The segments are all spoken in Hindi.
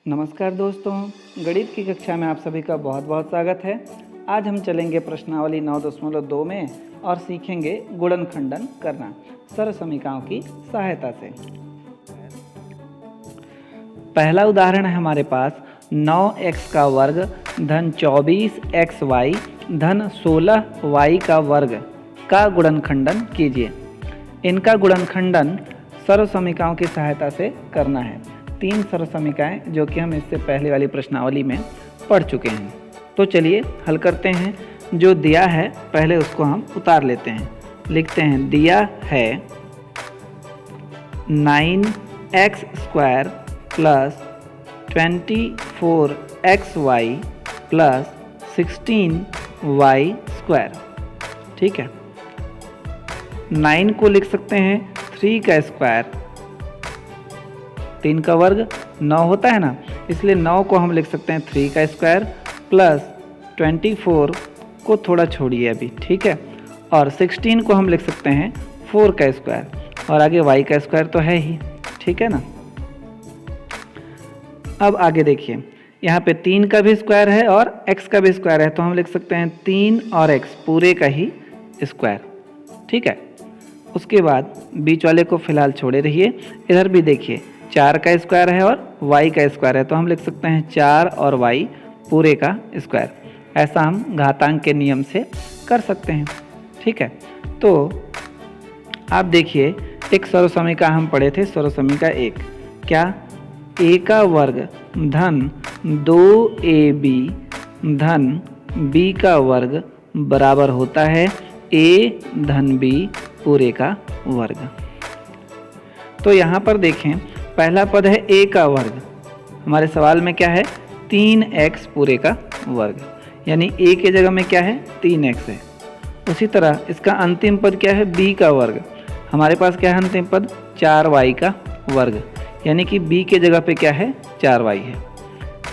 नमस्कार दोस्तों, गणित की कक्षा में आप सभी का बहुत बहुत स्वागत है। आज हम चलेंगे प्रश्नावली 9.2 में और सीखेंगे गुणनखंडन करना सरल समीकरणों की सहायता से। पहला उदाहरण है हमारे पास 9x का वर्ग धन 24xy धन 16y का वर्ग का गुणनखंडन कीजिए। इनका गुणनखंडन सरल समीकरणों की सहायता से करना है। 3 सरल समीकरण जो कि हम इससे पहले वाली प्रश्नावली में पढ़ चुके हैं। तो चलिए हल करते हैं। जो दिया है पहले उसको हम उतार लेते हैं। लिखते हैं दिया है 9x² plus 24xy plus 16y²। ठीक है, 9 को लिख सकते हैं 3 का स्क्वायर, 3 का वर्ग 9 होता है ना, इसलिए 9 को हम लिख सकते हैं 3 का स्क्वायर प्लस 24 को थोड़ा छोड़िए अभी, ठीक है, और 16 को हम लिख सकते हैं 4 का स्क्वायर और आगे y का स्क्वायर तो है ही, ठीक है ना। अब आगे देखिए, यहाँ पे 3 का भी स्क्वायर है और x का भी स्क्वायर है, तो हम लिख सकते हैं 3 और x पूरे का ही स्क्वायर, ठीक है। उसके बाद बीच वाले को फिलहाल छोड़े रहिए। इधर भी देखिए 4 का स्क्वायर है और y का स्क्वायर है, तो हम लिख सकते हैं 4 और y पूरे का स्क्वायर। ऐसा हम घातांक के नियम से कर सकते हैं, ठीक है। तो आप देखिए, एक सरल समीकरण हम पढ़े थे, सरल समीकरण 1 क्या, a का वर्ग धन 2ab धन b का वर्ग बराबर होता है a धन b पूरे का वर्ग। तो यहाँ पर देखें, पहला पद है a का वर्ग, हमारे सवाल में क्या है 3x पूरे का वर्ग, यानी a के जगह में क्या है 3x है। उसी तरह इसका अंतिम पद क्या है b का वर्ग, हमारे पास क्या है अंतिम पद 4y का वर्ग, यानी कि b के जगह पे क्या है 4y है।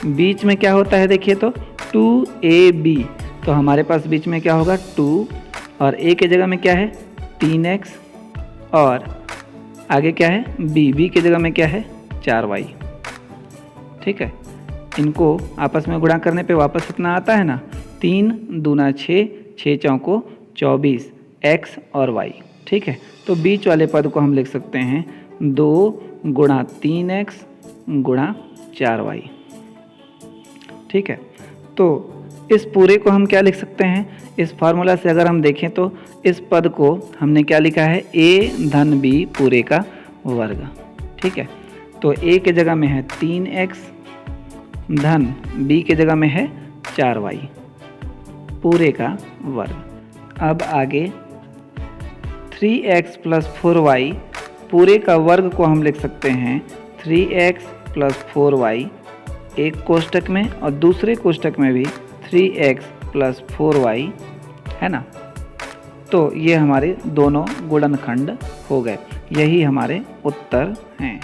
बीच में क्या होता है देखिए, तो 2ab, तो हमारे पास बीच में क्या होगा 2 और a के जगह में क्या है 3x और आगे क्या है b के जगह में क्या है 4y, ठीक है। इनको आपस में गुणा करने पे वापस इतना आता है ना, 3 दूना 6, 6 चौको 24 x और y, ठीक है। तो बीच वाले पद को हम लिख सकते हैं 2 गुणा 3x गुणा 4y, ठीक है। तो इस पूरे को हम क्या लिख सकते हैं, इस फार्मूला से अगर हम देखें तो इस पद को हमने क्या लिखा है a धन b पूरे का वर्ग, ठीक है। तो a के जगह में है 3x धन b के जगह में है 4y पूरे का वर्ग। अब आगे 3x प्लस 4y पूरे का वर्ग को हम लिख सकते हैं 3x प्लस 4y एक कोष्टक में और दूसरे कोष्टक में भी 3x प्लस 4y है ना। तो ये हमारे दोनों गुणनखंड हो गए, यही हमारे उत्तर हैं।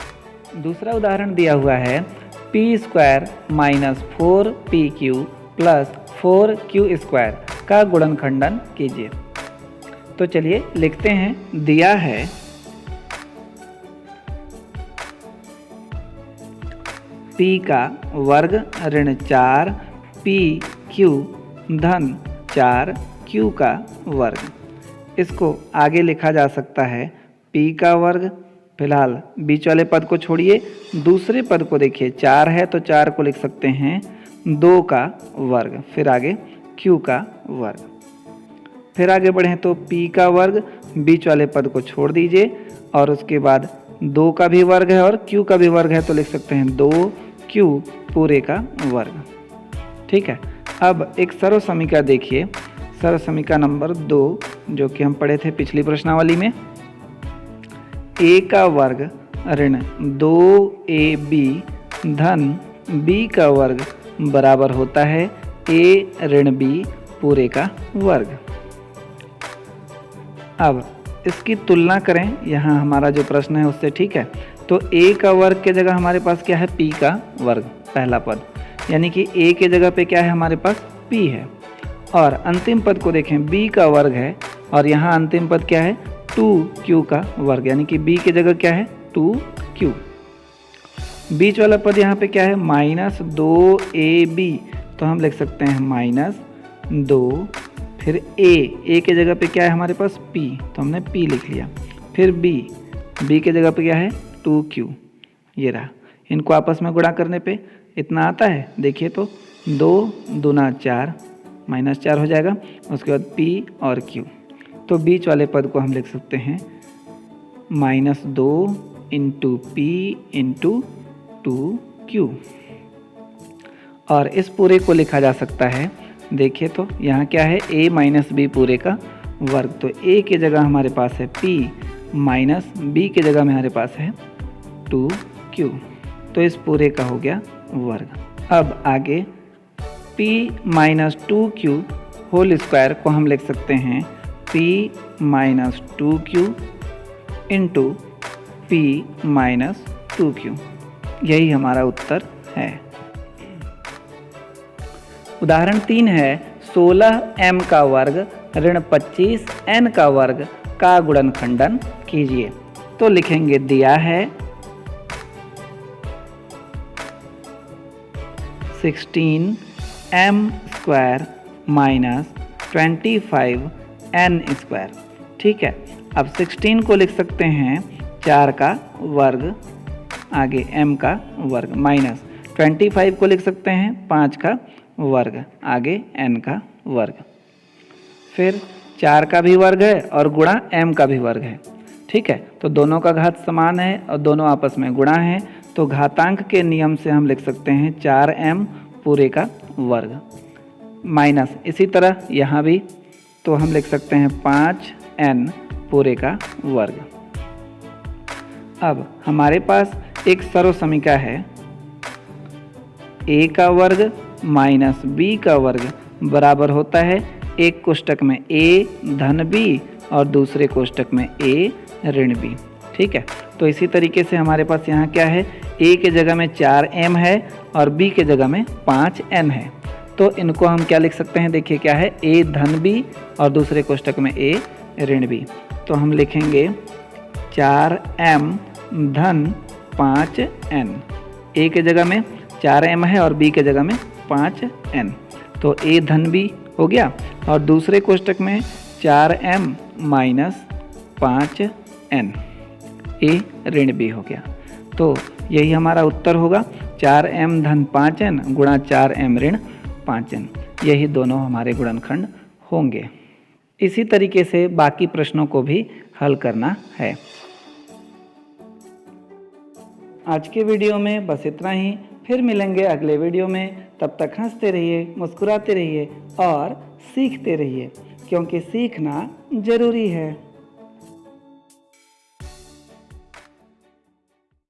दूसरा उदाहरण दिया हुआ है p² minus 4pq plus 4q² का गुणनखंडन कीजिए। तो चलिए लिखते हैं, दिया है p का वर्ग ऋण 4pq धन 4q का वर्ग। इसको आगे लिखा जा सकता है p का वर्ग, फिलहाल बीच वाले पद को छोड़िए, दूसरे पद को देखिए 4 है तो 4 को लिख सकते हैं 2 का वर्ग, फिर आगे q का वर्ग। फिर आगे बढ़ें तो p का वर्ग, बीच वाले पद को छोड़ दीजिए और उसके बाद 2 का भी वर्ग है और q का भी वर्ग है, तो लिख सकते हैं 2q पूरे का वर्ग, ठीक है। अब एक सरल समीकरण देखिए, सरल समीकरण नंबर 2 जो कि हम पढ़े थे पिछली प्रश्नावली में, a का वर्ग ऋण 2ab धन b का वर्ग बराबर होता है a ऋण b पूरे का वर्ग। अब इसकी तुलना करें, यहाँ हमारा जो प्रश्न है उससे, ठीक है। तो a का वर्ग के जगह हमारे पास क्या है p का वर्ग पहला पद, यानी कि a के जगह पे क्या है हमारे पास p है, और अंतिम पद को देखें b का वर्ग है और यहाँ अंतिम पद क्या है 2q का वर्ग, यानी कि b की जगह क्या है 2q। बीच वाला पद यहाँ पे क्या है, -2ab, तो हम लिख सकते हैं -2, फिर a के जगह पे क्या है हमारे पास p, तो हमने p लिख लिया, फिर b के जगह पे क्या है 2q, ये रहा। इनको आपस में गुणा करने पे इतना आता है, देखिए तो 2 दूना 4, -4 हो जाएगा, उसके बाद p और q, तो बीच वाले पद को हम लिख सकते हैं -2 इंटू p इंटू 2q। और इस पूरे को लिखा जा सकता है, देखिए तो यहाँ क्या है, a माइनस बी पूरे का वर्ग, तो a के जगह हमारे पास है p माइनस b के जगह में हमारे पास है 2q, तो इस पूरे का हो गया वर्ग। अब आगे p minus 2q whole square को हम लिख सकते हैं p minus 2q into p minus 2q, यही हमारा उत्तर है। उदाहरण 3 है 16m का वर्ग ऋण 25n का वर्ग का गुणनखंडन कीजिए। तो लिखेंगे, दिया है 16m square minus 25n square, ठीक है। अब 16 को लिख सकते हैं 4 का वर्ग, आगे m का वर्ग, माइनस 25 को लिख सकते हैं 5 का वर्ग, आगे n का वर्ग, फिर 4 का भी वर्ग है और गुणा m का भी वर्ग है, ठीक है। तो दोनों का घात समान है और दोनों आपस में गुणा है, तो घातांक के नियम से हम लिख सकते हैं 4m पूरे का वर्ग, माइनस इसी तरह यहाँ भी, तो हम लिख सकते हैं 5n पूरे का वर्ग। अब हमारे पास एक सर्वसमीका है, a का वर्ग माइनस b का वर्ग बराबर होता है एक कोष्टक में a धन b और दूसरे कोष्टक में a ऋण b, ठीक है। तो इसी तरीके से हमारे पास यहाँ क्या है, a के जगह में 4m है और b के जगह में 5n है, तो इनको हम क्या लिख सकते हैं, देखिए क्या है, a धन b और दूसरे कोष्टक में a ऋण b, तो हम लिखेंगे 4m धन 5n, a के जगह में 4m है और b के जगह में 5n, तो a धन b हो गया और दूसरे कोष्टक में 4m माइनस 5n, a ऋण b हो गया। तो यही हमारा उत्तर होगा, 4m धन 5n गुणा 4m ऋण 5n, यही दोनों हमारे गुणनखंड होंगे। इसी तरीके से बाकी प्रश्नों को भी हल करना है। आज के वीडियो में बस इतना ही, फिर मिलेंगे अगले वीडियो में। तब तक हंसते रहिए, मुस्कुराते रहिए और सीखते रहिए, क्योंकि सीखना जरूरी है।